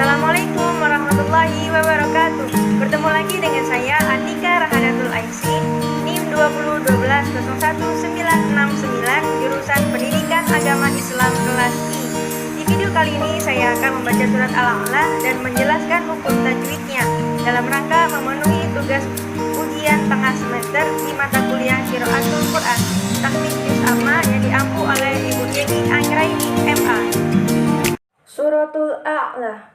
Assalamualaikum warahmatullahi wabarakatuh. Bertemu lagi dengan saya Andika Rahadatul Aisy, NIM 202110199, jurusan Pendidikan Agama Islam kelas I. Di video kali ini saya akan membaca surat Al-A'la dan menjelaskan hukum tajwidnya dalam rangka memenuhi tugas ujian tengah semester di mata kuliah Qiraatul Quran Tahfiz Juz Amma yang diampu oleh Ibu Yeni Anggraini MA. Suratul A'la.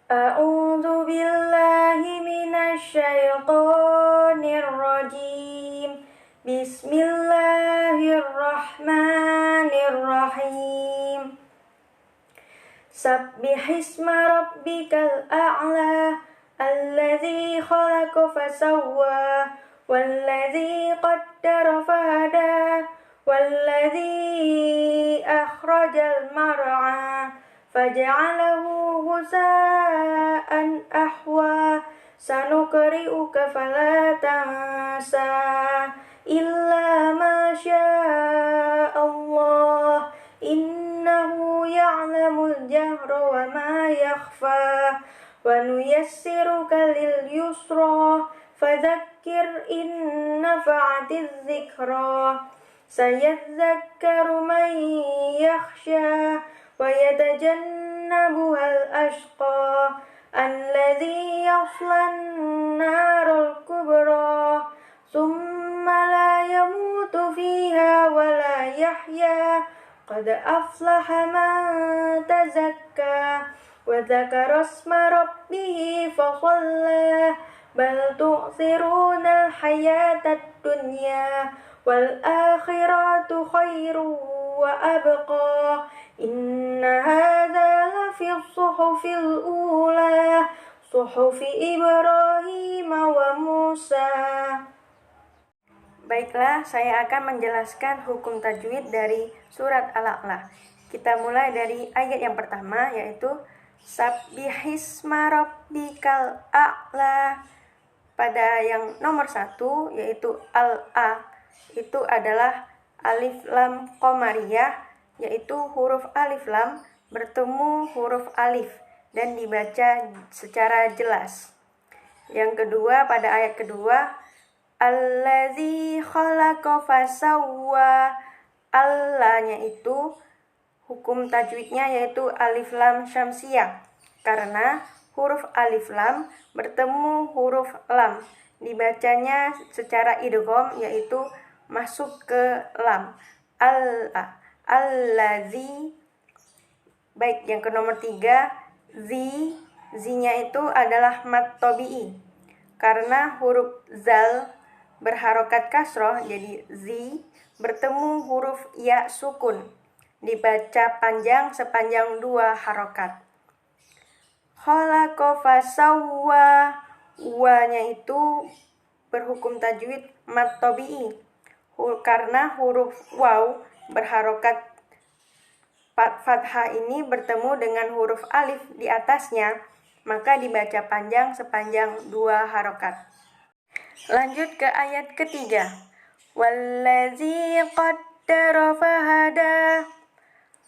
A'udzu billahi minasy syaithanir rajim. Bismillahirrahmanirrahim. Sabbihisma rabbikal a'la alladzi khalaqa fasawwa walladzi qaddara fahada walladzi akhrajal mar'a faj'alahu ghusa'an ahwa sanuqri'uka fala tansa illa ma syaa Allah innahu ya'lamul jahra wa ma yakhfa wa nuyassiruka lil yusra fadzakkir in nafa'atiz dzikra sayadzakkaru man yakhsha wa yatajannabuhal ashqa alladzi yaslan narul kubra thumma la yamutu fiha wa la yahya qad aflaha man tazakka wa dzakara isma rabbih fa shalla bal tu'thiruna al-hayatad dunya wal akhiratu khairu wa abqa inna hadza lafi suhufil ula suhufi Ibrahim wa Musa. Baiklah, saya akan menjelaskan hukum tajwid dari surat Al-A'la. Kita mulai dari ayat yang pertama, yaitu Sabbihisma rabbikal a'la. Pada yang nomor 1, yaitu Al-A, itu adalah alif lam qamariyah, yaitu huruf alif lam bertemu huruf alif dan dibaca secara jelas. Yang kedua, pada ayat kedua, allazi khalaqa fasawwa. Allanya itu hukum tajwidnya yaitu alif lam syamsiyah, karena huruf alif lam bertemu huruf lam, dibacanya secara idgham yaitu masuk ke lam. Allazi. Baik, yang ke nomor 3, zi-nya itu adalah mad tabi'i, karena huruf zal berharokat kasroh, jadi zi bertemu huruf ya sukun, dibaca panjang sepanjang 2 harokat. Khalaqa fasawwa, wa-nya itu berhukum tajwid mad tabi'i, karena huruf waw berharokat fathah ini bertemu dengan huruf alif di atasnya, maka dibaca panjang sepanjang 2 harokat. Lanjut ke ayat ketiga. Wallazi qaddara fahada.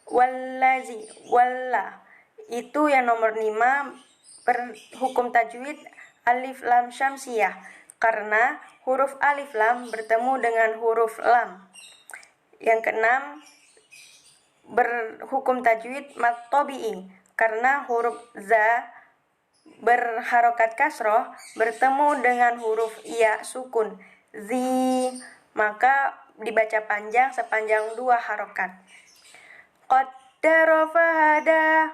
Wallazi, walla. Itu yang nomor 5 berhukum tajwid alif lam syamsiyah, karena huruf alif lam bertemu dengan huruf lam. Yang keenam, berhukum tajwid mad tabi'i, karena huruf za berharokat kasroh bertemu dengan huruf ya sukun, zi, maka dibaca panjang sepanjang 2 harokat. Qaddara fahada.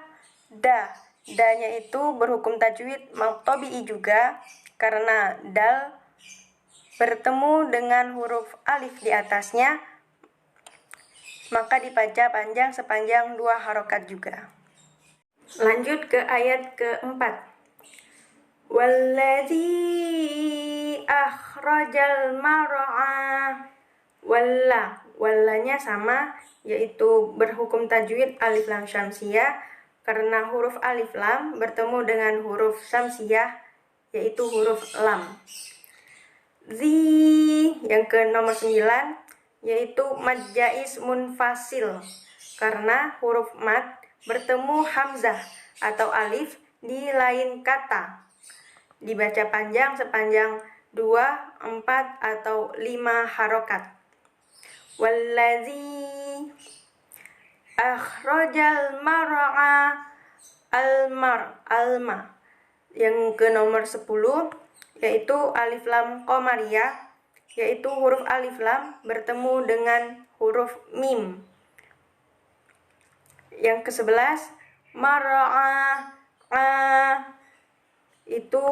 Da-nya itu berhukum tajwid mad tabi'i juga, karena dal bertemu dengan huruf alif di atasnya, maka dibaca panjang sepanjang 2 harokat juga. Lanjut ke ayat keempat. Walladzi akhrajal mar'a. Wallanya sama, yaitu berhukum tajwid alif lam syamsiyah, karena huruf alif lam bertemu dengan huruf syamsiyah, yaitu huruf lam. Zi, yang ke nomor 9, yaitu mad jaiz munfasil, karena huruf mad bertemu hamzah atau alif di lain kata. Dibaca panjang sepanjang 2, 4, atau 5 harokat. Wallazi akhrajal mar'a alma. Yang ke nomor 10 yaitu alif lam qamariyah, yaitu huruf alif lam bertemu dengan huruf mim. Yang ke-11 mar'a itu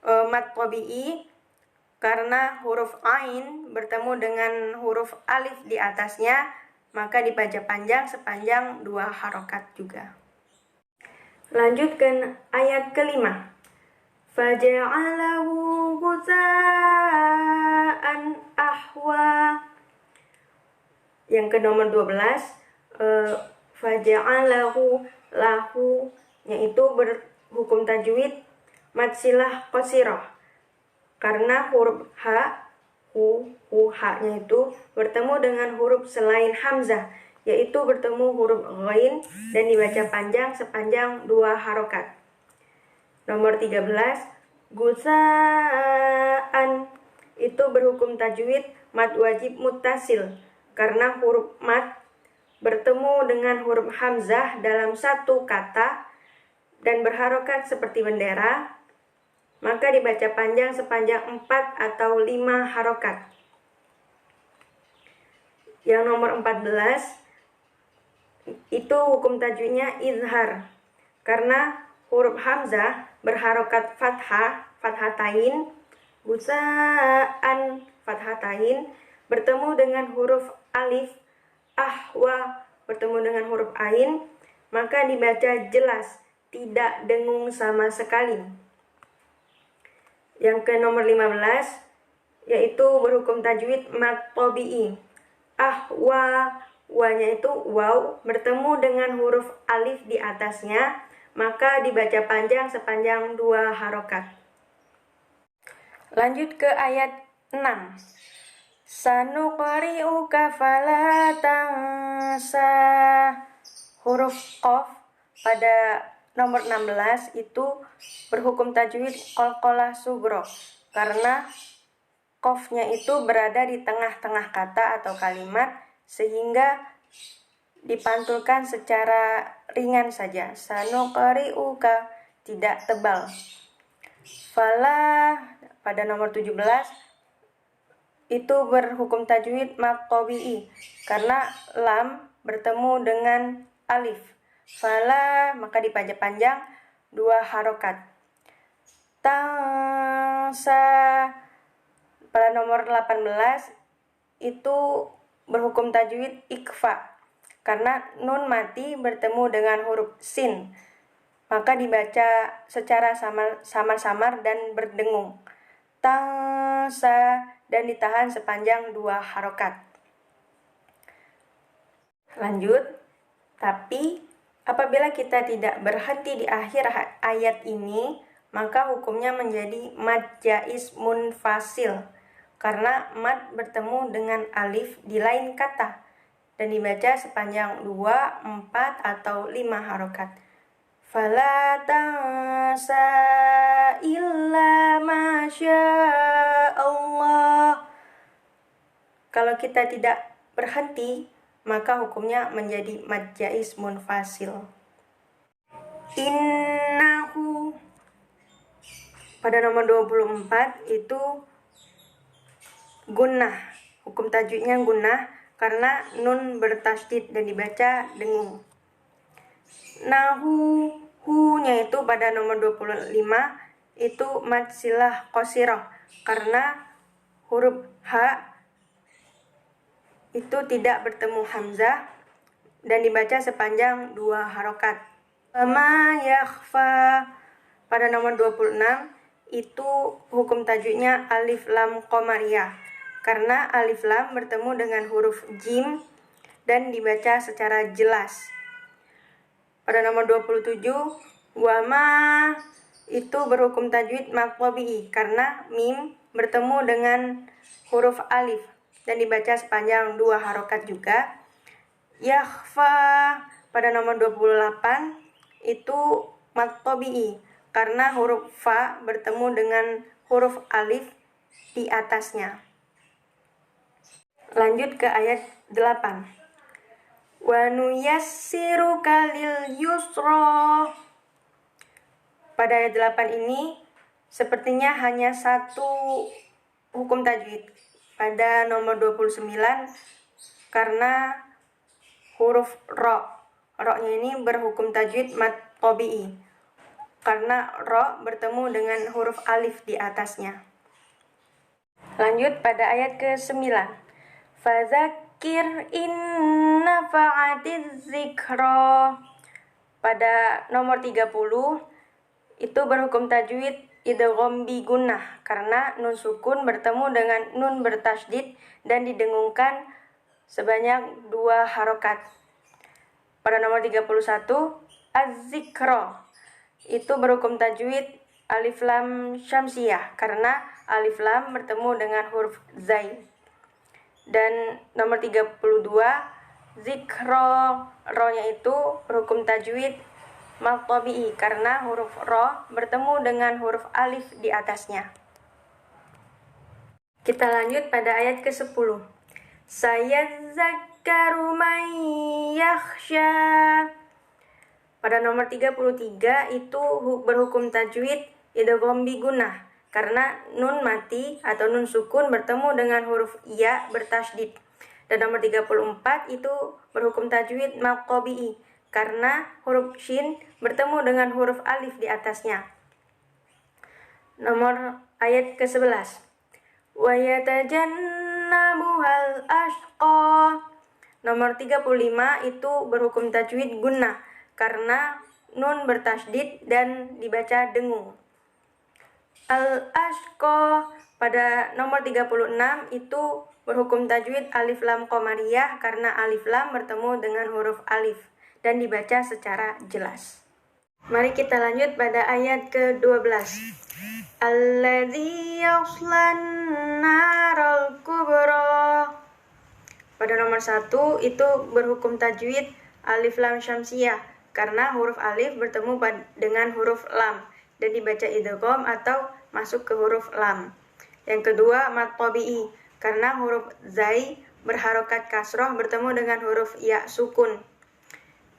mad tabi'i karena huruf ain bertemu dengan huruf alif di atasnya, maka dibaca panjang sepanjang 2 harokat juga. Lanjutkan ayat kelima. Faja'alahu ghusa'an ahwa. Yang ke nomor 12 faja'alahu lahu, yaitu berhukum tajwid mad silah qasirah karena huruf ha-nya itu bertemu dengan huruf selain hamzah, yaitu bertemu huruf ghain dan dibaca panjang sepanjang 2 harokat. Nomor 13 gusaan itu berhukum tajwid mad wajib muttasil karena huruf mad bertemu dengan huruf hamzah dalam satu kata dan berharokat seperti bendera, maka dibaca panjang sepanjang 4 atau 5 harokat. Yang nomor 14 itu hukum tajwidnya izhar karena huruf hamzah berharokat fathatain, gusaan fathatain bertemu dengan huruf alif, ahwa bertemu dengan huruf ain, maka dibaca jelas, tidak dengung sama sekali. Yang ke nomor 15 yaitu berhukum tajwid mad tabi'i. Wanya itu waw bertemu dengan huruf alif di atasnya, maka dibaca panjang sepanjang 2 harokat. Lanjut ke ayat 6. Sanuqri'uka fala tansa. Huruf qaf pada nomor 16 itu berhukum tajwid qalqalah sugro karena qafnya itu berada di tengah-tengah kata atau kalimat sehingga dipantulkan secara ringan saja. Sanuqri'uka tidak tebal. Fala pada nomor 17 itu berhukum tajwid mad tabi'i karena lam bertemu dengan alif. Fala maka dibaca panjang 2 harokat. Tansa pada nomor 18 itu berhukum tajwid ikfa karena nun mati bertemu dengan huruf sin, maka dibaca secara samar-samar dan berdengung. Tansa dan ditahan sepanjang 2 harokat. Lanjut, tapi apabila kita tidak berhenti di akhir ayat ini, maka hukumnya menjadi mad jaiz munfasil karena mad bertemu dengan alif di lain kata dan dibaca sepanjang 2, 4, atau 5 harokat. Fala tansa illa masya Allah. Kalau kita tidak berhenti, maka hukumnya menjadi mad jaiz munfasil. Innahu pada nomor 24 itu gunnah. Hukum tajwidnya gunnah karena nun bertasydid dan dibaca dengung. Nahu, hu-nya itu pada nomor 25 itu mad silah qasirah karena huruf ha itu tidak bertemu hamzah dan dibaca sepanjang 2 harokat. Ma yakhfa pada nomor 26 itu hukum tajwidnya alif lam qamariyah karena alif lam bertemu dengan huruf jim dan dibaca secara jelas. Pada nomor 27 wama itu berhukum tajwid mad tabi'i karena mim bertemu dengan huruf alif dan dibaca sepanjang 2 harokat juga. Yakhfa pada nomor 28 itu mad tabi'i karena huruf fa bertemu dengan huruf alif di atasnya. Lanjut ke ayat 8. Wa nuyassiruka lil yusra. Pada ayat 8 ini sepertinya hanya satu hukum tajwid pada nomor 29 karena huruf ro. Ro-nya ini berhukum tajwid mad tabi'i karena ro bertemu dengan huruf alif di atasnya. Lanjut pada ayat ke-9. Fadzakir inna fa'atiz zikra. Pada nomor 30 itu berhukum tajwid idgham bi gunnah karena nun sukun bertemu dengan nun bertasydid dan didengungkan sebanyak 2 harokat. Pada nomor 31 az-zikra itu berhukum tajwid alif lam syamsiyah karena alif lam bertemu dengan huruf zai. Dan nomor 32 zikra, ro-nya itu berhukum tajwid mad tabi'i karena huruf ro bertemu dengan huruf alif di atasnya. Kita lanjut pada ayat ke-10. Sayadzakkaru man yakhsha. Pada nomor 33 itu berhukum tajwid idgham bi gunnah karena nun mati atau nun sukun bertemu dengan huruf ya bertasydid. Dan nomor 34 itu berhukum tajwid mad tabi'i karena huruf shin bertemu dengan huruf alif di atasnya. Nomor ayat ke-11. Wa yatajannabuhal ashqa. Nomor 35 itu berhukum tajwid gunnah karena nun bertasydid dan dibaca dengung. Al-ashqa pada nomor 36 itu berhukum tajwid alif lam qamariyah karena alif lam bertemu dengan huruf alif dan dibaca secara jelas. Mari kita lanjut pada ayat ke-12. Alladzi yaslan naral kubra. Pada nomor 1 itu berhukum tajwid alif lam syamsiyah karena huruf alif bertemu dengan huruf lam dan dibaca idgham atau masuk ke huruf lam. Yang kedua mad tabi'i karena huruf zai berharokat kasroh bertemu dengan huruf ya sukun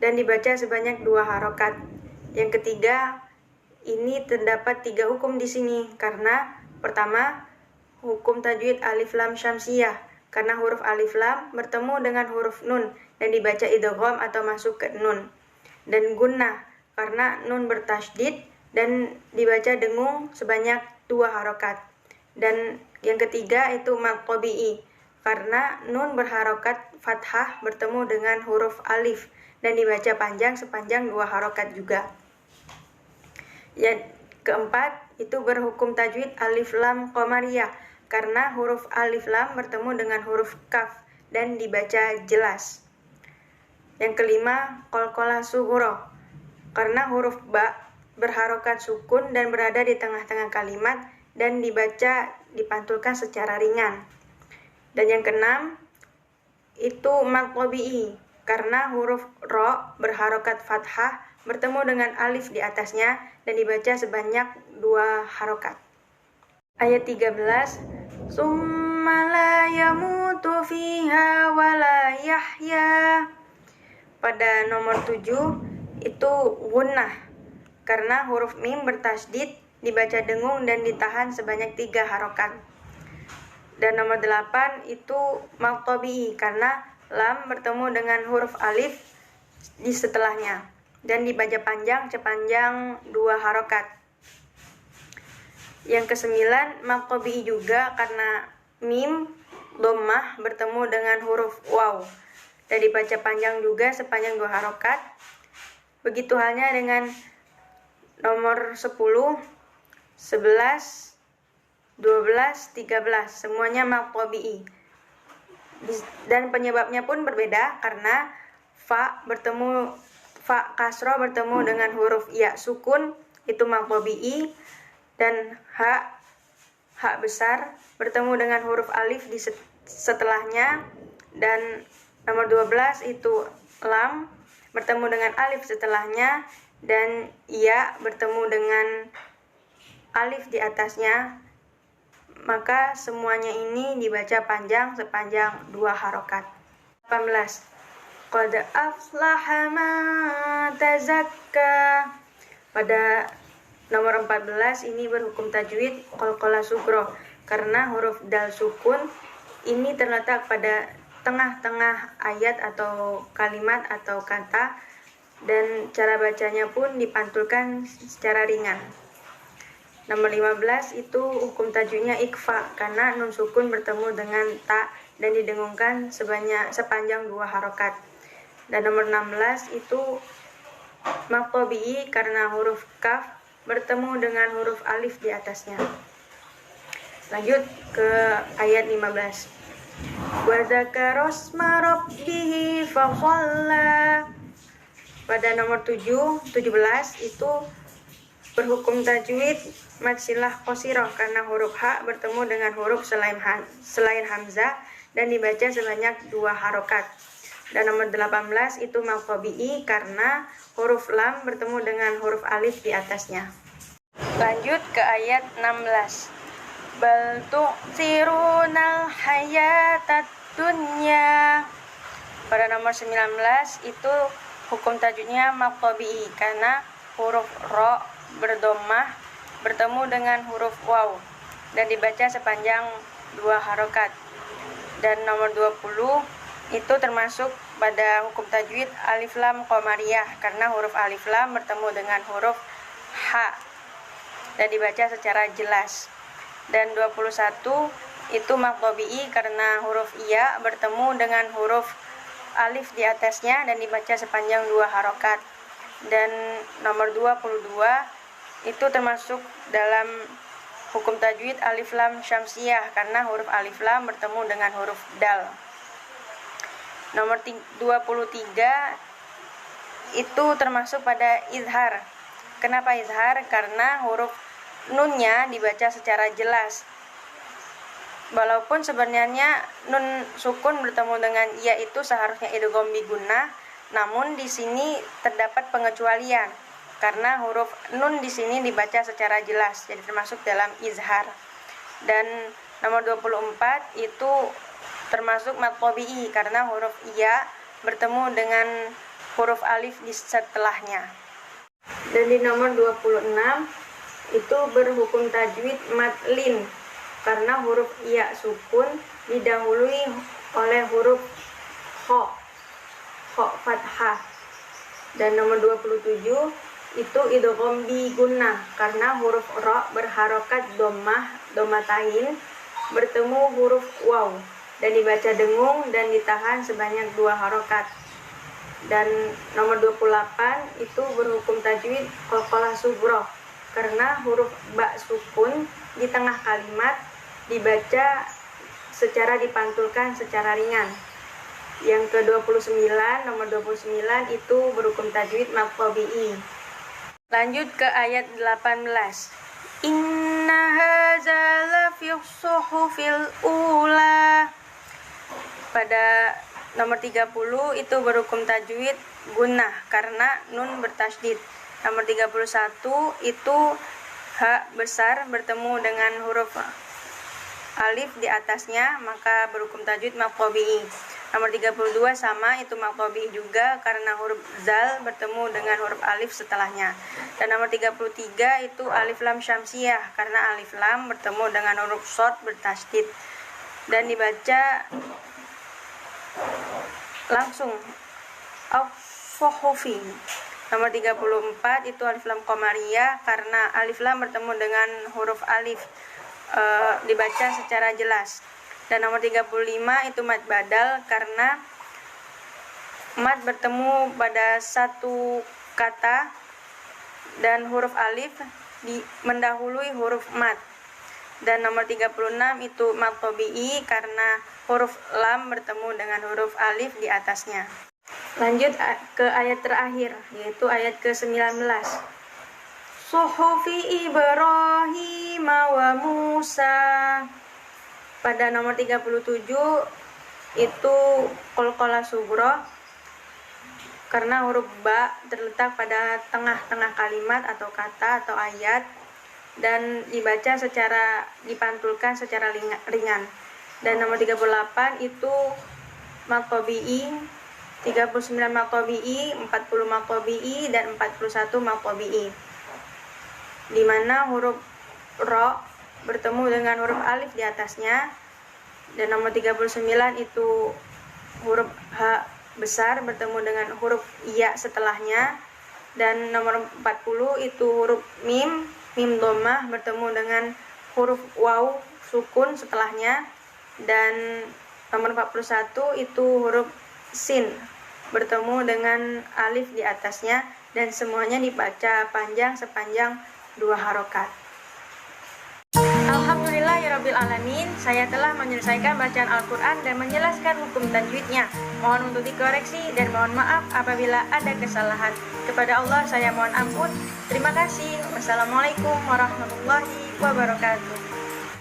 dan dibaca sebanyak 2 harokat. Yang ketiga, ini terdapat 3 hukum di sini karena pertama hukum tajwid alif lam syamsiyah karena huruf alif lam bertemu dengan huruf nun dan dibaca idgham atau masuk ke nun. Dan gunnah karena nun bertasydid dan dibaca dengung sebanyak 2 harokat. Dan yang ketiga itu mad tabi'i karena nun berharokat fathah bertemu dengan huruf alif dan dibaca panjang sepanjang 2 harokat juga. Yang keempat itu berhukum tajwid alif lam qamariyah karena huruf alif lam bertemu dengan huruf kaf dan dibaca jelas. Yang kelima qalqalah sughra karena huruf ba berharokat sukun dan berada di tengah-tengah kalimat dan dibaca dipantulkan secara ringan. Dan yang keenam itu mad tabi'i karena huruf ro berharokat fathah bertemu dengan alif di atasnya dan dibaca sebanyak 2 harokat. Ayat 13. Summa la yamutu fiha wa la yahya. Pada nomor 7 itu gunnah karena huruf mim bertasydid dibaca dengung dan ditahan sebanyak 3 harokat. Dan nomor 8 itu mad tabi'i karena lam bertemu dengan huruf alif di setelahnya dan dibaca panjang sepanjang 2 harokat. Yang ke-9 mad tabi'i juga karena mim dhammah bertemu dengan huruf waw dan dibaca panjang juga sepanjang 2 harokat. Begitu halnya dengan nomor 10, 11, 12, 13 semuanya mad tabi'i. Dan penyebabnya pun berbeda karena fa kasroh bertemu dengan huruf ya sukun itu mad tabi'i dan ha besar bertemu dengan huruf alif di setelahnya. Dan nomor 12 itu lam bertemu dengan alif setelahnya dan ya bertemu dengan alif di atasnya, maka semuanya ini dibaca panjang sepanjang 2 harokat. 18. Qad aflaha man tazakka. Pada nomor 14 ini berhukum tajwid qalqalah sugro, karena huruf dal sukun ini terletak pada tengah-tengah ayat atau kalimat atau kata, dan cara bacanya pun dipantulkan secara ringan. Nomor 15 itu hukum tajwidnya ikfa, karena nun sukun bertemu dengan ta dan didengungkan sepanjang 2 harokat. Dan nomor 16 itu maqtabi'i, karena huruf kaf bertemu dengan huruf alif di atasnya. Lanjut ke ayat 15. Wa dzakara isma rabbih fa shalla. Pada nomor 17 itu berhukum tajwid mad sillah qasirah, karena huruf ha bertemu dengan huruf selain hamzah dan dibaca sebanyak 2 harokat. Dan nomor 18 itu maqtabi'i, karena huruf lam bertemu dengan huruf alif di atasnya. Lanjut ke ayat 16. Bal tu'thirunal hayatad dunya. Pada nomor 19 itu hukum tajwidnya maqtabi'i, karena huruf ro berdomah bertemu dengan huruf waw dan dibaca sepanjang 2 harokat. Dan nomor 20 itu termasuk pada hukum tajwid alif lam qamariyah, karena huruf alif lam bertemu dengan huruf ha dan dibaca secara jelas. Dan 21 itu maqtabi'i, karena huruf iya bertemu dengan huruf alif di atasnya dan dibaca sepanjang 2 harokat. Dan nomor 22 itu termasuk dalam hukum tajwid alif lam syamsiyah, karena huruf alif lam bertemu dengan huruf dal. Nomor 23 itu termasuk pada izhar. Kenapa izhar? Karena huruf nunnya dibaca secara jelas. Walaupun sebenarnya nun sukun bertemu dengan ya itu seharusnya idgham bi gunnah, namun di sini terdapat pengecualian karena huruf nun di sini dibaca secara jelas, jadi termasuk dalam izhar. Dan nomor 24 itu termasuk maqtabi'i, karena huruf iya bertemu dengan huruf alif di setelahnya. Dan di nomor 26 itu berhukum tajwid madlin, karena huruf iya sukun didahului oleh huruf kho fathah. Dan nomor 27 itu idgham bi gunnah, karena huruf ro berharokat domatain bertemu huruf waw dan dibaca dengung dan ditahan sebanyak 2 harokat. Dan nomor 28 itu berhukum tajwid qalqalah sugro, karena huruf ba sukun di tengah kalimat dibaca secara dipantulkan secara ringan. Yang ke-29, nomor 29 itu berhukum tajwid maqtabi'i. Lanjut ke ayat 18. Inna hadza lafi suhufil ula. Pada nomor 30 itu berhukum tajwid gunnah, karena nun bertasydid. Nomor 31 itu ha besar bertemu dengan huruf alif di atasnya, maka berhukum tajwid maqtabi'i. Nomor 32 sama, itu maqtabi'i juga karena huruf zal bertemu dengan huruf alif setelahnya. Dan nomor 33 itu alif lam syamsiyah, karena alif lam bertemu dengan huruf shad bertasydid dan dibaca langsung as-suhufi. Nomor 34 itu alif lam qamariyah, karena alif lam bertemu dengan huruf alif dibaca secara jelas. Dan nomor 35 itu mad badal, karena mad bertemu pada satu kata dan huruf alif mendahului huruf mad. Dan nomor 36 itu maqtabi'i, karena huruf lam bertemu dengan huruf alif di atasnya. Lanjut ke ayat terakhir, yaitu ayat ke-19. Suhufi Ibrahim wa Musa. Pada nomor 37 itu qalqalah sugro, karena huruf ba terletak pada tengah-tengah kalimat atau kata atau ayat dan dipantulkan secara ringan. Dan nomor 38 itu maqtabi'i, 39 maqtabi'i, 40 maqtabi'i, dan 41 maqtabi'i, di mana huruf ro bertemu dengan huruf alif di atasnya. Dan nomor 39 itu huruf ha besar bertemu dengan huruf ya setelahnya. Dan nomor 40 itu huruf mim dhammah bertemu dengan huruf waw sukun setelahnya. Dan nomor 41 itu huruf sin bertemu dengan alif di atasnya, dan semuanya dibaca panjang sepanjang 2 harokat. Alhamdulillahirabbil alamin, saya telah menyelesaikan bacaan Al-Quran dan menjelaskan hukum tajwidnya. Mohon untuk dikoreksi dan mohon maaf apabila ada kesalahan. Kepada Allah saya mohon ampun. Terima kasih. Wassalamualaikum warahmatullahi wabarakatuh.